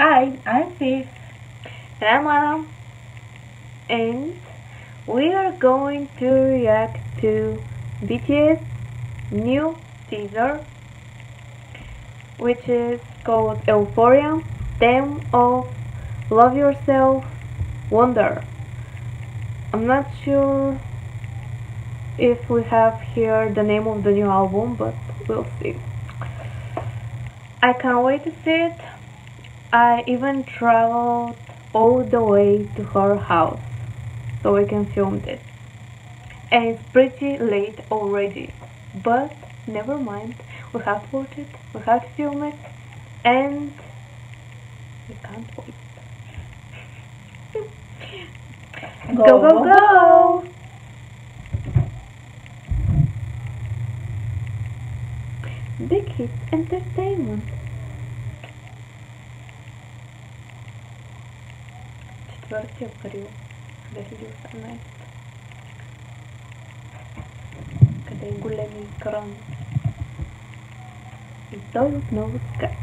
Hi, I'm Sis. And I'm Anna, and we are going to react to BTS new teaser, which is called Euphoria, Theme of Love Yourself, Wonder. I'm not sure if we have here the name of the new album, but we'll see. I can't wait to see it. I even traveled all the way to her house so we can film this. And it's pretty late already, but never mind. We have to watch it, we have to film it, and we can't wait. Go, go, go! Big Hit Entertainment. Четвърти април 2018. Къде е големия екран? И той отново скача.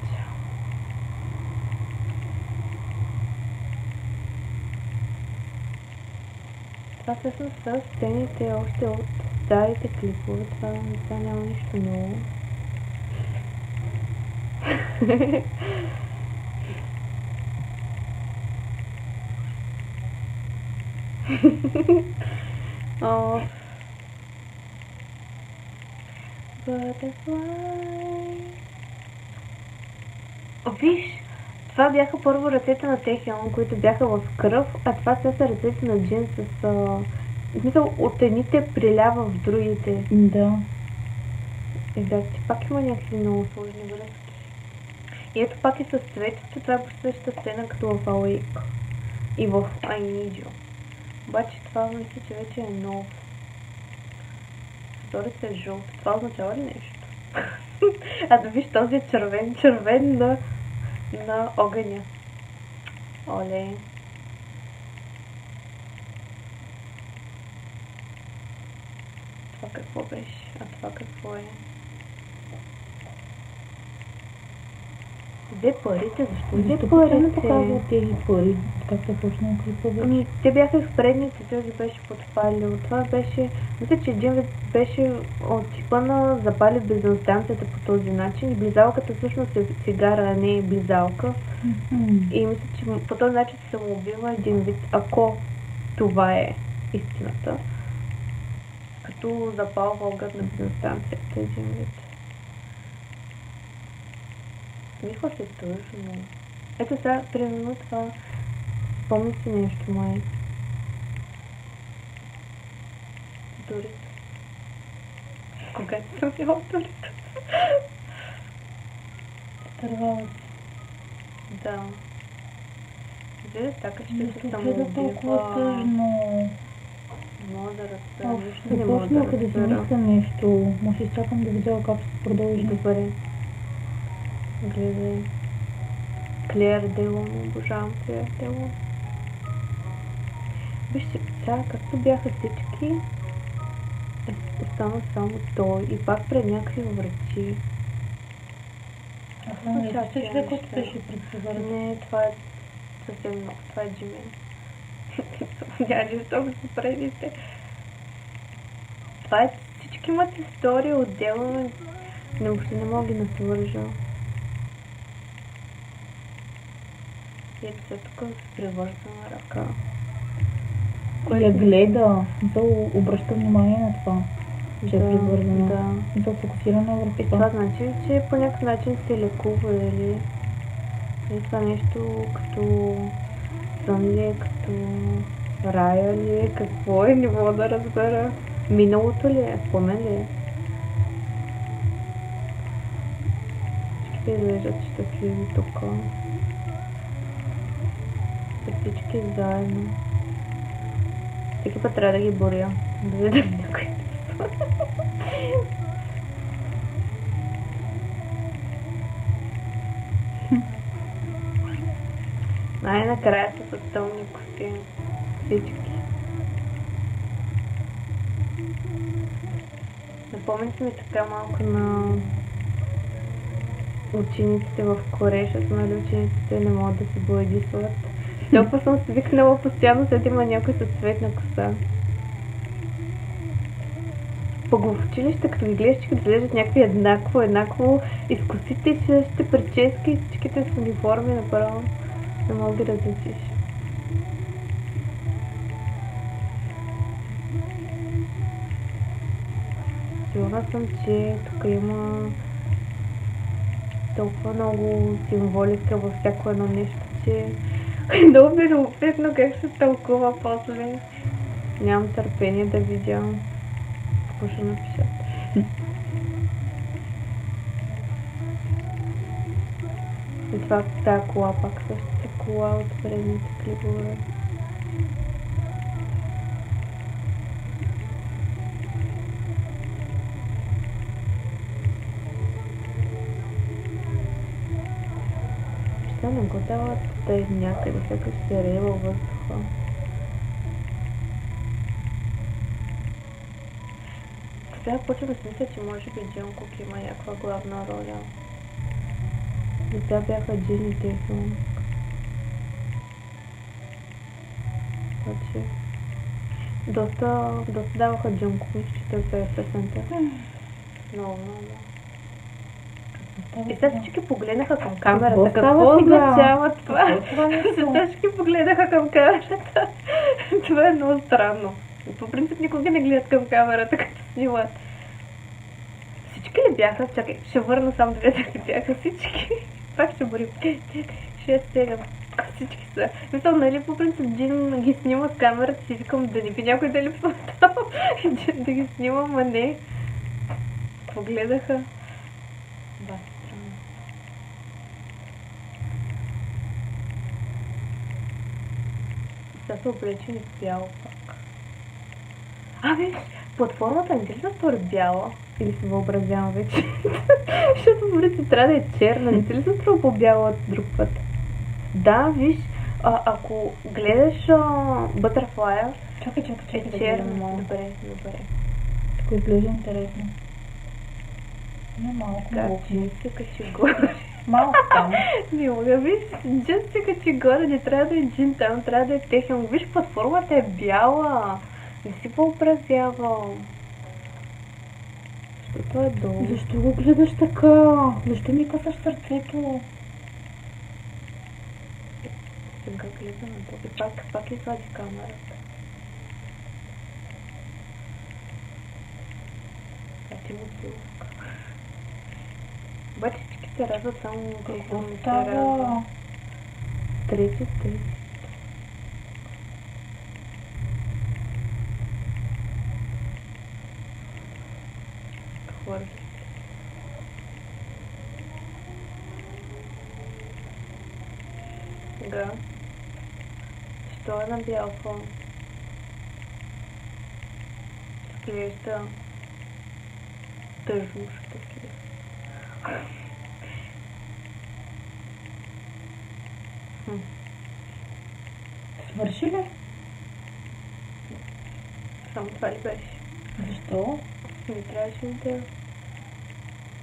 Това всъщност са сцените още от старите клипове. Това няма нищо ново. Oh. Butterfly. Виж, това бяха първо ръцете на Техион, които бяха в кръв, а това сега са ръцете на Джин с... В смисъл, от едните прилява в другите. Да. И да, пак има някакви много сложни връзки. И ето пак и с цветето, това е по същата сцена като в Awake и в I Need You. Обаче това мисля, че вече е нов. Вторица е жълт. Това означава ли нещо? А да виж този е червен на огъня. Оле. Това какво беше? А това какво е? Взе парите? Защо взе парите? Показват тези пари, как се почнал клипа. Ами, те бяха в предните, той ги беше подпалил. Това беше... Мисля, че Джин беше от типа на запали бензиностанцията по този начин. И близалката всъщност е цигара, а не е близалка. И мисля, че по този начин се самоубива един вид, ако това е истината. Като запалва огън на бензиностанцията един вид. Мисля се тъжно. Ето сега, примерно това... Помни си нещо, май. Дорито. Когато съм била Дорито. Тървалът. Да. Вие така, че се Тук е самоубива. толкова тъжно. Мога да разбера. Нищо не Започнах мога да да си разбера. мисля нещо. Може изчакам да видя как ще продължи. Добре. Гледай. Клер Делон, обожавам Клер Делон. Вижте, сега както бяха всички, остана само той и пак пред някакви врати. Виждаш ли, който беше пред прозореца? Не, това е съвсем много. Това е Джимин. Няма жестоко са предите. Това е... Всички имат история отделно, но въобще не мога да насвържа. И ето се тук с привързана ръка. Я гледа. Мисъл, обръща внимание на това. Че е привързана. Да. Мисъл, фокусирана върху И това значи ли, че по някакъв начин се лекува или това нещо като сън ли е, като рая ли е, какво е, не мога да разбера. Миналото ли е, спомен ли е? Всички изглеждат щастливи тук. Всички заедно. Всеки път трябва да ги боря. Да видя някой. Най-накрая са с тъмни костюми. Всички. Напомните ми така малко на учениците в Корея, защото нали учениците не могат да се боядисват. Толкова съм свикнала постоянно след има някой със цветна коса. Пък в училище, като ги гледаш, че като изглеждат някакви еднакво, и с косите и същите прически, и всичките с униформи направо. Не мога да ги различиш. Сигурна съм, че тук има толкова много символика във всяко едно нещо, че много ми е любопитно как ще тълкува после. Нямам търпение да видя какво ще напишат. И това тази кола, пак същата кола от предните клипове. Ще не го дават да е някъде, сякаш се рее във въздуха. Сега почвам да си мисля, че може би Джънкук има някаква главна роля. Деца бяха Джин и Тейсунг. Значи... Доста даваха Джънкук, мисля, че това е песента. Много. И сега всички погледнаха към камерата. Какво означава това? Всички погледнаха към камерата. Това е много странно. По принцип никога не гледат към камерата, като снимат. Всички ли бяха? Чакай, ще върна само да видя дали бяха всички. Пак ще борим. 6-7. Всички са. Мисля, нали по принцип Джин ги снима с камерата си, викам да не би някой да липсва там. Джин да ги снимам, а не. Какво гледаха? Ба, странно. Сега са облечени в бяло пак. Виж, платформата не ли се стори бяла? Или се въобразявам вече? Защото в принцип трябва да е черна, не се ли се струва по-бяла от друг път? Да, виж, ако гледаш Butterfly, Чакай, е черна. Добре. Тук изглежда интересно. Не малко, малко. Джин се качи горе. Малко там. Не мога, виж, Джин се качи горе, не трябва да е Джин там, трябва да е Техен. Виж, платформата е бяла. Не си въобразявам. Защото е долу. Защо го гледаш така? Защо ми късаш сърцето? Сега гледам на това. И пак извади камерата. Ти му силка. Обаче всички се радват само Какво се става? радват. Трети. Хвърли. Сега. Що е на бял фон? Изглежда тъжно такива. Свърши ли? Само това ли беше? Защо? Не трябваше да...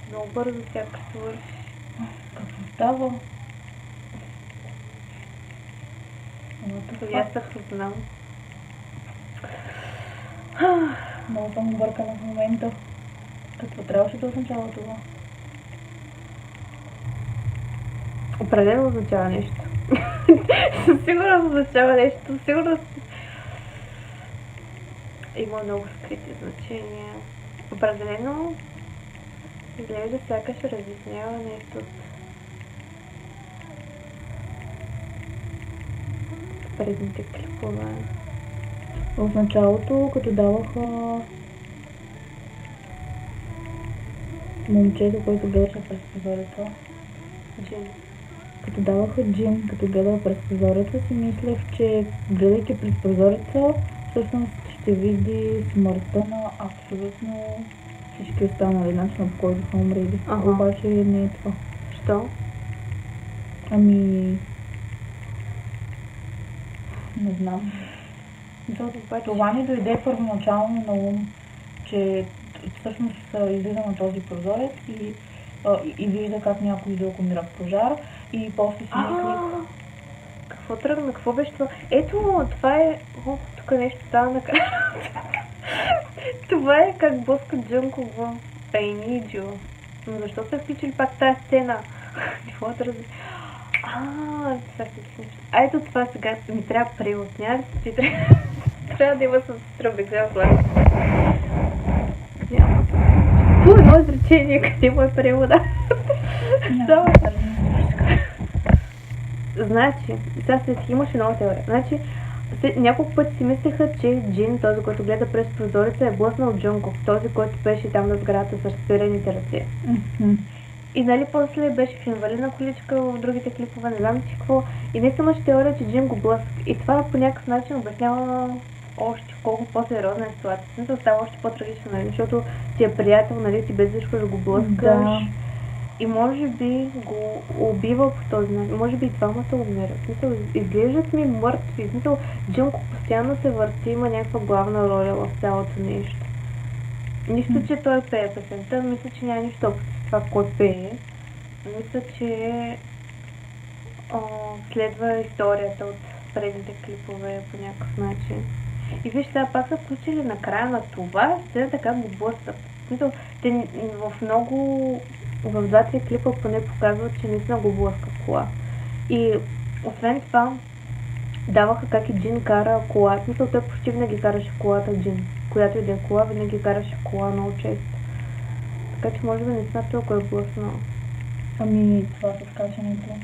Много бързо сякаш свърши. Какво става? И аз се знам. Много съм объркана в момента. Какво трябваше да означава това? Определено означава нещо. Със сигурност означава нещо. Със сигурност има много скрити значения. Определено изглежда сякаш разяснява нещо от предните клипове. В началото, като даваха момчето, който гледаше през прозореца, Джин. като даваха Джин, като гледа през прозореца, си мислех, че гледайки през прозореца, всъщност ще види смъртта на абсолютно всички останали, начина по който са умрели. Ага. Обаче не е това. Що? Ами... не знам. Това ми дойде първоначално на ум, че всъщност излиза на този прозорец и и вижда как някой друг умира в пожар и после си мисли... Какво тръгна? Какво беше това? Ето, това е... О, тук нещо става накрая. Това е как блъска Джънко в I Need You. Но защо са включили пак тази сцена? Какво да разбира? Това се случва. Ето това сега ми трябва превод. Няма ли си трябва да има с тръбекзел слава. Няма. По едно изречение, къде му е превода? Няма. Значи, сега след имаше нова теория. Значи, няколко пъти си мислеха, че Джин, този, който гледа през прозореца, е блъснал Джунков, този, който беше там на сградата с разпирените ръце. И нали после беше в инвалидна количка в другите клипове, не знам си какво. И не имаше теория, че Джин го блъска. И това по някакъв начин обяснява още колко по-сериозна е ситуацията. Смисъл става още по-трагично, нали? Защото ти е приятел, нали, ти безвишваш да го блъскаш. Да. И може би го убива по този начин. Може би и двамата умират. В смисъл, изглеждат ми мъртви. В смисъл, Джунко постоянно се върти, има някаква главна роля в цялото нещо. Нищо, че той пее песента, мисля, че няма нищо общо с това, кой пее. Мисля, че следва историята от предните клипове по някакъв начин. И виж, сега пак са включили на края на това, сцената как го блъскат. В смисъл, те в двата клипа поне показват, че наистина го блъска в кола. И освен това, даваха как и Джин кара кола. В смисъл, той почти винаги караше колата Джин. Която и да е кола, винаги караше кола много често. Така че може би наистина толкова е блъснал. Ами това с качането.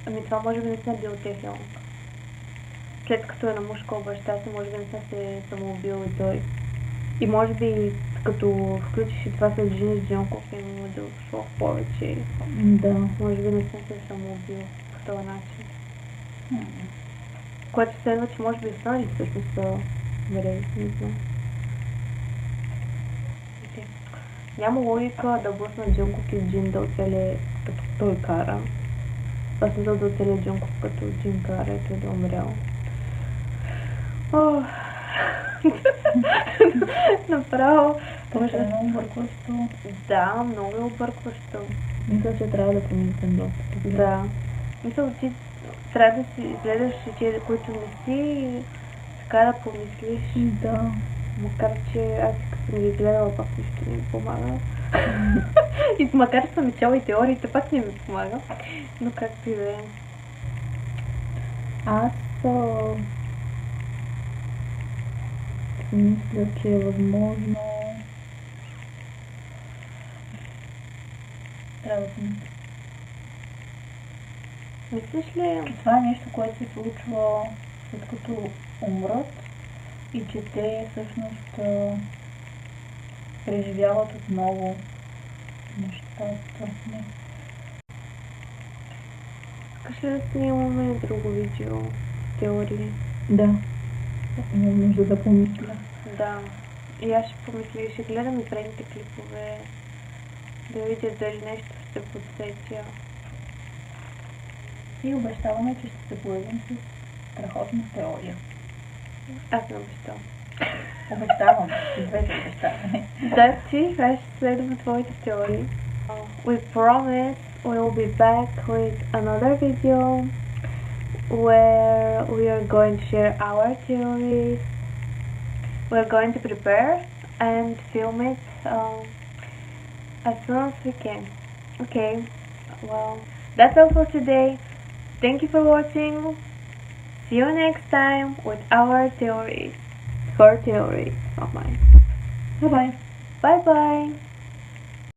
Ами това може би наистина бил технил. След като е намушкал баща си, може би наистина се е самоубил и той. И може би като включиш и това с Джин с Джонков, има да дошло повече. Да. Може би наистина се е самоубил по този начин. Което следва, че може би останали всъщност са вреди, не знам. Няма логика да блъснат Джунков и Джин да оцеле като той кара. Аз не да оцеле Джунков като Джин кара и той да умрял. Направо. Това е много объркващо. Да, много е объркващо. Мисля, че трябва да помислим доста. Да. Мисля, че трябва да си изгледаш и тия, които не си, и така да помислиш. Да. Макар, че аз като съм ги гледала, пак нищо не ми помага. И макар, че съм чела и теориите, пак не ми помага. Но както и да е. Аз мисля, че е възможно... Трябва да помисля. Мислиш ли? Това е нещо, което се случва след като умрат и че те всъщност преживяват отново нещата. Не. Искаш ли да снимаме друго видео с теории? Да. Имам нужда да помисля. Да. И аз ще помисля и ще гледам и предните клипове. Да видя дали нещо ще се подсетя. И обещаваме, че ще се появим с страхотна теория. Аз не обещавам. Обещавам. Двете обещаваме. Да, ти, аз ще следвам твоите теории. We promise we'll be back with another video where we are going to share our theories. We're going to prepare and film it as soon as we can. Okay, well, that's all for today. Thank you for watching. See you next time with our theories. Her theories, not mine. Bye-bye. Bye bye.